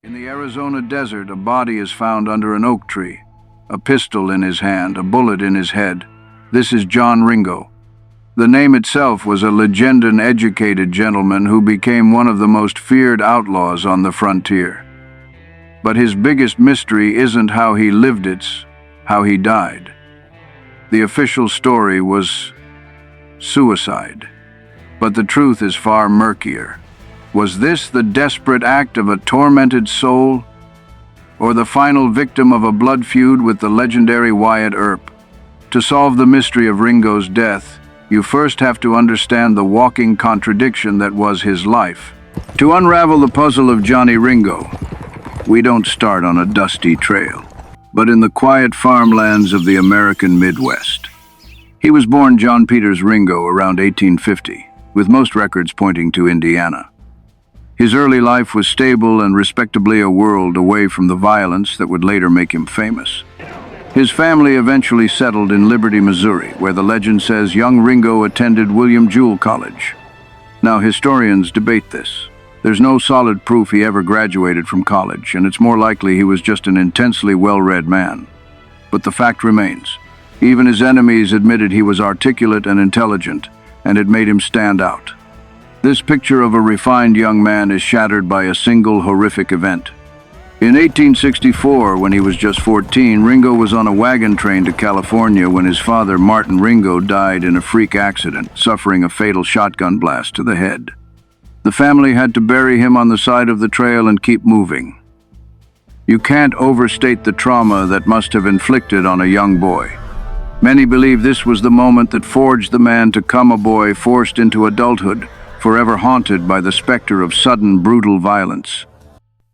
In the Arizona desert, a body is found under an oak tree. A pistol in his hand, a bullet in his head. This is John Ringo. The name itself was a legend, an educated gentleman who became one of the most feared outlaws on the frontier. But his biggest mystery isn't how he lived, it's how he died. The official story was suicide. But the truth is far murkier. Was this the desperate act of a tormented soul, or the final victim of a blood feud with the legendary Wyatt Earp? To solve the mystery of Ringo's death, you first have to understand the walking contradiction that was his life. To unravel the puzzle of Johnny Ringo, we don't start on a dusty trail, but in the quiet farmlands of the American Midwest. He was born John Peters Ringo around 1850, with most records pointing to Indiana. His early life was stable and respectably a world away from the violence that would later make him famous. His family eventually settled in Liberty, Missouri, where the legend says young Ringo attended William Jewell College. Now, historians debate this. There's no solid proof he ever graduated from college, and it's more likely he was just an intensely well-read man. But the fact remains. Even his enemies admitted he was articulate and intelligent, and it made him stand out. This picture of a refined young man is shattered by a single horrific event. In 1864, when he was just 14, Ringo was on a wagon train to California when his father, Martin Ringo, died in a freak accident, suffering a fatal shotgun blast to the head. The family had to bury him on the side of the trail and keep moving. You can't overstate the trauma that must have inflicted on a young boy. Many believe this was the moment that forged the man to come a boy forced into adulthood, forever haunted by the specter of sudden, brutal violence.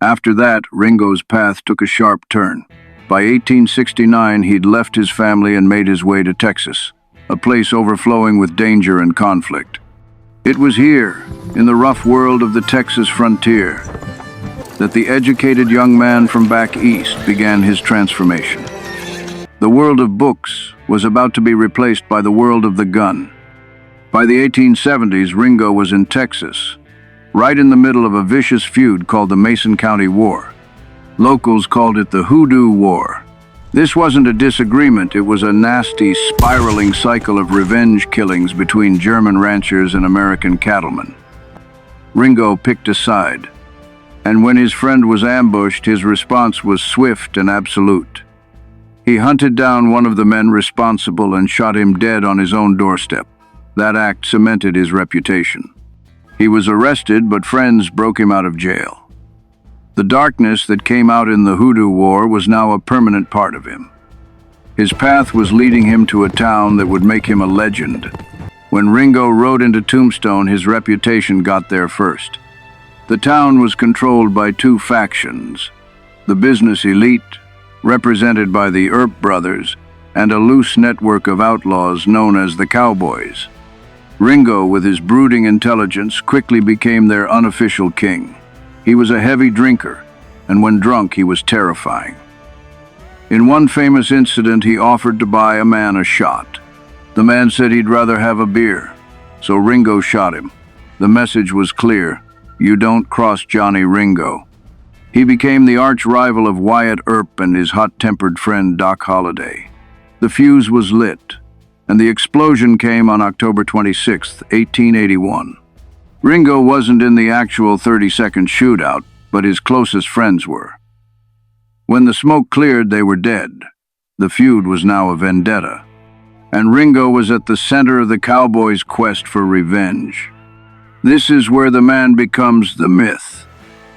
After that, Ringo's path took a sharp turn. By 1869, he'd left his family and made his way to Texas, a place overflowing with danger and conflict. It was here, in the rough world of the Texas frontier, that the educated young man from back east began his transformation. The world of books was about to be replaced by the world of the gun. By the 1870s, Ringo was in Texas, right in the middle of a vicious feud called the Mason County War. Locals called it the Hudoo War. This wasn't a disagreement, it was a nasty, spiraling cycle of revenge killings between German ranchers and American cattlemen. Ringo picked a side, and when his friend was ambushed, his response was swift and absolute. He hunted down one of the men responsible and shot him dead on his own doorstep. That act cemented his reputation. He was arrested, but friends broke him out of jail. The darkness that came out in the Hudoo War was now a permanent part of him. His path was leading him to a town that would make him a legend. When Ringo rode into Tombstone, his reputation got there first. The town was controlled by two factions: the business elite, represented by the Earp brothers, and a loose network of outlaws known as the Cowboys. Ringo, with his brooding intelligence, quickly became their unofficial king. He was a heavy drinker, and when drunk, he was terrifying. In one famous incident, he offered to buy a man a shot. The man said he'd rather have a beer, so Ringo shot him. The message was clear: you don't cross Johnny Ringo. He became the arch-rival of Wyatt Earp and his hot-tempered friend Doc Holliday. The fuse was lit, and the explosion came on October 26, 1881. Ringo wasn't in the actual 30-second shootout, but his closest friends were. When the smoke cleared, they were dead. The feud was now a vendetta, and Ringo was at the center of the Cowboys' quest for revenge. This is where the man becomes the myth.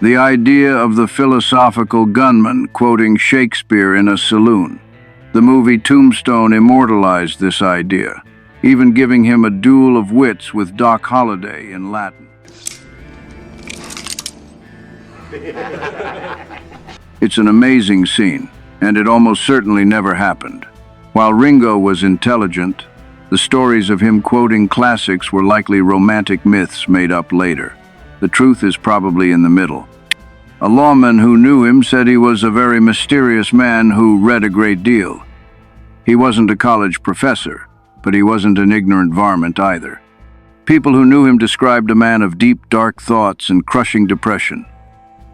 The idea of the philosophical gunman quoting Shakespeare in a saloon. The movie Tombstone immortalized this idea, even giving him a duel of wits with Doc Holliday in Latin. It's an amazing scene, and it almost certainly never happened. While Ringo was intelligent, the stories of him quoting classics were likely romantic myths made up later. The truth is probably in the middle. A lawman who knew him said he was a very mysterious man who read a great deal. He wasn't a college professor, but he wasn't an ignorant varmint either. People who knew him described a man of deep, dark thoughts and crushing depression.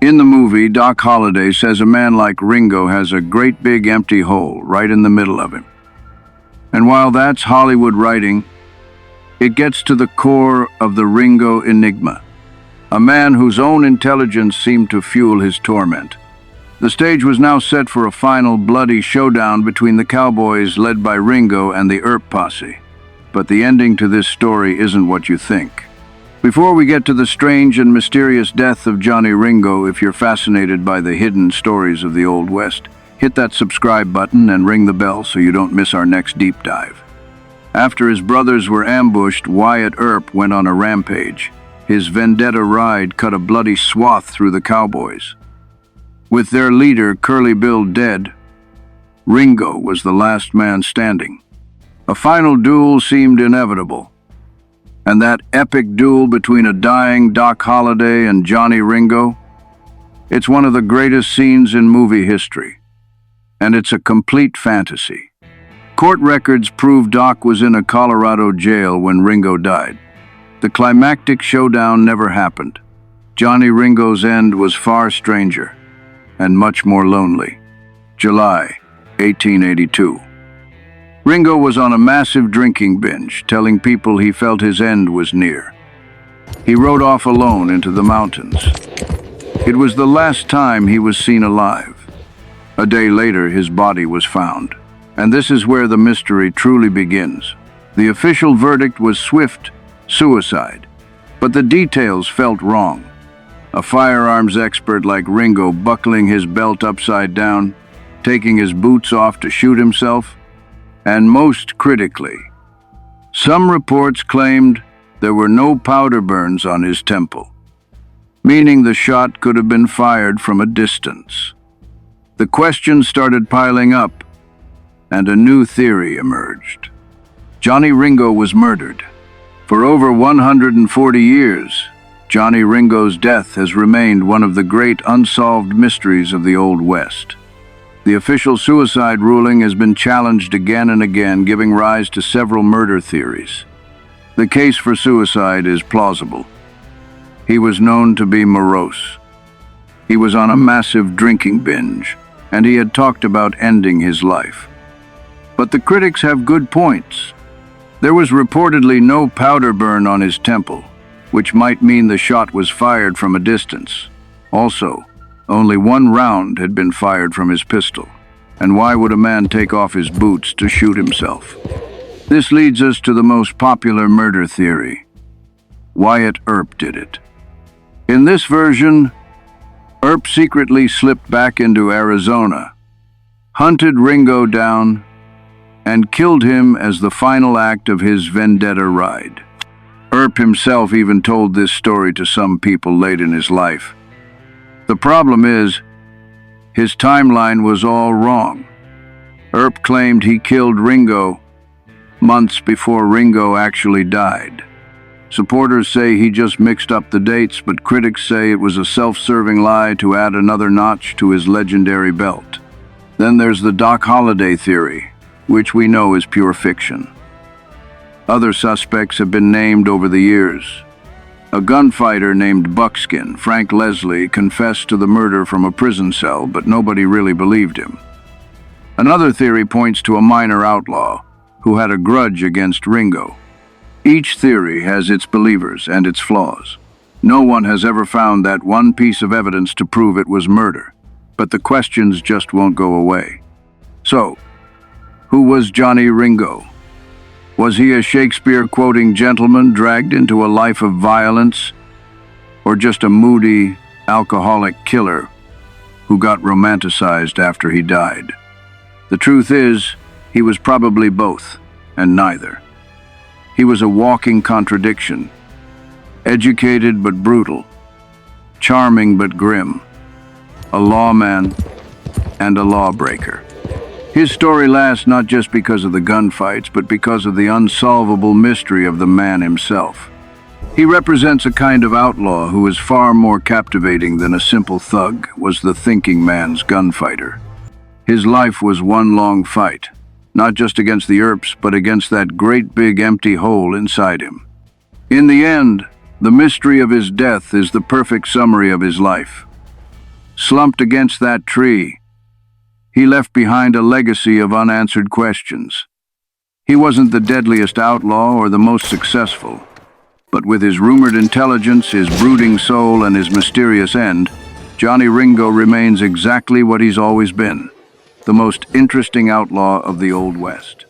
In the movie, Doc Holliday says a man like Ringo has a great big empty hole right in the middle of him. And while that's Hollywood writing, it gets to the core of the Ringo Enigma, a man whose own intelligence seemed to fuel his torment. The stage was now set for a final bloody showdown between the Cowboys led by Ringo and the Earp posse. But the ending to this story isn't what you think. Before we get to the strange and mysterious death of Johnny Ringo, if you're fascinated by the hidden stories of the Old West, hit that subscribe button and ring the bell so you don't miss our next deep dive. After his brothers were ambushed, Wyatt Earp went on a rampage. His vendetta ride cut a bloody swath through the Cowboys. With their leader, Curly Bill, dead, Ringo was the last man standing. A final duel seemed inevitable. And that epic duel between a dying Doc Holliday and Johnny Ringo? It's one of the greatest scenes in movie history. And it's a complete fantasy. Court records prove Doc was in a Colorado jail when Ringo died. The climactic showdown never happened. Johnny Ringo's end was far stranger and much more lonely. July 1882. Ringo was on a massive drinking binge, telling people he felt his end was near. He rode off alone into the mountains. It was the last time he was seen alive. A day later, his body was found. And this is where the mystery truly begins. The official verdict was swift suicide, but the details felt wrong. A firearms expert like Ringo buckling his belt upside down, taking his boots off to shoot himself, and most critically, some reports claimed there were no powder burns on his temple, meaning the shot could have been fired from a distance. The questions started piling up, and a new theory emerged. Johnny Ringo was murdered. For over 140 years, Johnny Ringo's death has remained one of the great unsolved mysteries of the Old West. The official suicide ruling has been challenged again and again, giving rise to several murder theories. The case for suicide is plausible. He was known to be morose. He was on a massive drinking binge, and he had talked about ending his life. But the critics have good points. There was reportedly no powder burn on his temple, which might mean the shot was fired from a distance. Also, only one round had been fired from his pistol. And why would a man take off his boots to shoot himself? This leads us to the most popular murder theory. Wyatt Earp did it. In this version, Earp secretly slipped back into Arizona, hunted Ringo down, and killed him as the final act of his vendetta ride. Earp himself even told this story to some people late in his life. The problem is, his timeline was all wrong. Earp claimed he killed Ringo months before Ringo actually died. Supporters say he just mixed up the dates, but critics say it was a self-serving lie to add another notch to his legendary belt. Then there's the Doc Holliday theory, which we know is pure fiction. Other suspects have been named over the years. A gunfighter named Buckskin, Frank Leslie, confessed to the murder from a prison cell, but nobody really believed him. Another theory points to a minor outlaw who had a grudge against Ringo. Each theory has its believers and its flaws. No one has ever found that one piece of evidence to prove it was murder, but the questions just won't go away. So, who was Johnny Ringo? Was he a Shakespeare-quoting gentleman dragged into a life of violence, or just a moody, alcoholic killer who got romanticized after he died? The truth is, he was probably both, and neither. He was a walking contradiction, educated but brutal, charming but grim, a lawman and a lawbreaker. His story lasts not just because of the gunfights, but because of the unsolvable mystery of the man himself. He represents a kind of outlaw who is far more captivating than a simple thug was the thinking man's gunfighter. His life was one long fight, not just against the Earps, but against that great big empty hole inside him. In the end, the mystery of his death is the perfect summary of his life. slumped against that tree. He left behind a legacy of unanswered questions. He wasn't the deadliest outlaw or the most successful, but with his rumored intelligence, his brooding soul, and his mysterious end, Johnny Ringo remains exactly what he's always been, the most interesting outlaw of the Old West.